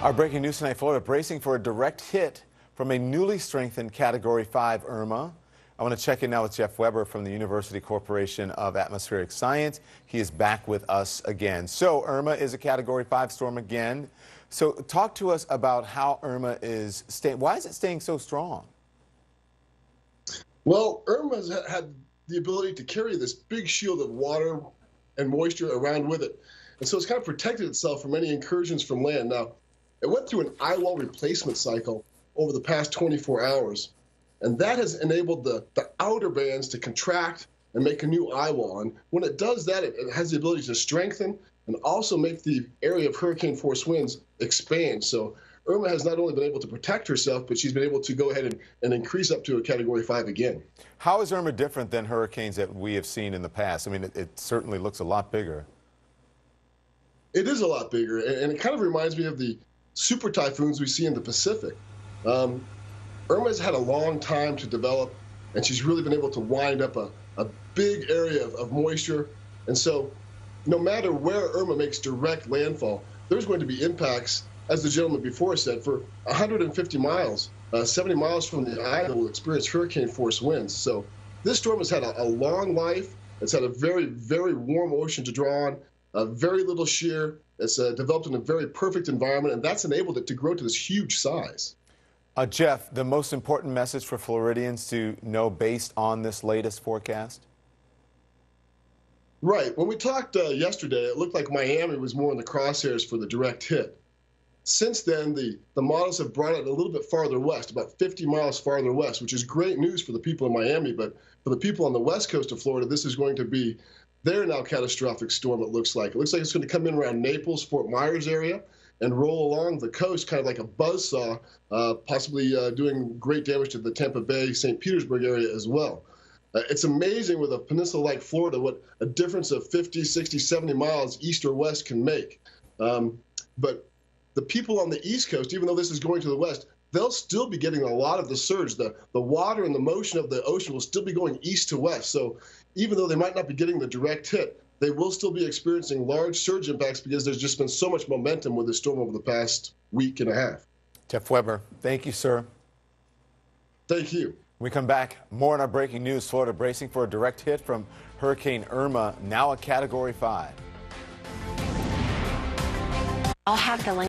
Our breaking news tonight, Florida bracing for a direct hit from a newly strengthened Category 5 Irma. I want to check in now with Jeff Weber from the University Corporation of Atmospheric Science. He is back with us again. So Irma is a Category 5 storm again. So talk to us about how Irma is staying. Why is it staying so strong? Well, Irma's had the ability to carry this big shield of water and moisture around with it. And so it's kind of protected itself from any incursions from land. Now, it went through an eye wall replacement cycle over the past 24 hours. And that has enabled the outer bands to contract and make a new eye wall. And when it does that, it has the ability to strengthen and also make the area of hurricane force winds expand. So Irma has not only been able to protect herself, but she's been able to go ahead and increase up to a Category 5 again. How is Irma different than hurricanes that we have seen in the past? I mean, it certainly looks a lot bigger. It is a lot bigger, and it kind of reminds me of the super typhoons we see in the Pacific. Irma's had a long time to develop, and she's really been able to wind up a big area of moisture. And so no matter where Irma makes direct landfall, there's going to be impacts, as the gentleman before said, for 150 miles. 70 miles from the island will experience hurricane force winds. So this storm has had a long life. It's had a very, very warm ocean to draw on, very little shear. It's developed in a very perfect environment, and that's enabled it to grow to this huge size. Jeff, the most important message for Floridians to know based on this latest forecast? Right. When we talked yesterday, it looked like Miami was more in the crosshairs for the direct hit. Since then, the models have brought it a little bit farther west, about 50 miles farther west, which is great news for the people in Miami. But for the people on the west coast of Florida, this is going to be their now catastrophic storm, it looks like. It looks like it's going to come in around Naples, Fort Myers area, and roll along the coast kind of like a buzzsaw, possibly doing great damage to the Tampa Bay, St. Petersburg area as well. It's amazing with a peninsula like Florida what a difference of 50, 60, 70 miles east or west can make. But the people on the East Coast, even though this is going to the west, they'll still be getting a lot of the surge. The water and the motion of the ocean will still be going east to west. So even though they might not be getting the direct hit, they will still be experiencing large surge impacts because there's just been so much momentum with the storm over the past week and a half. Jeff Weber, thank you, sir. Thank you. When we come back, more on our breaking news. Florida bracing for a direct hit from Hurricane Irma, now a Category 5. I'll have the link.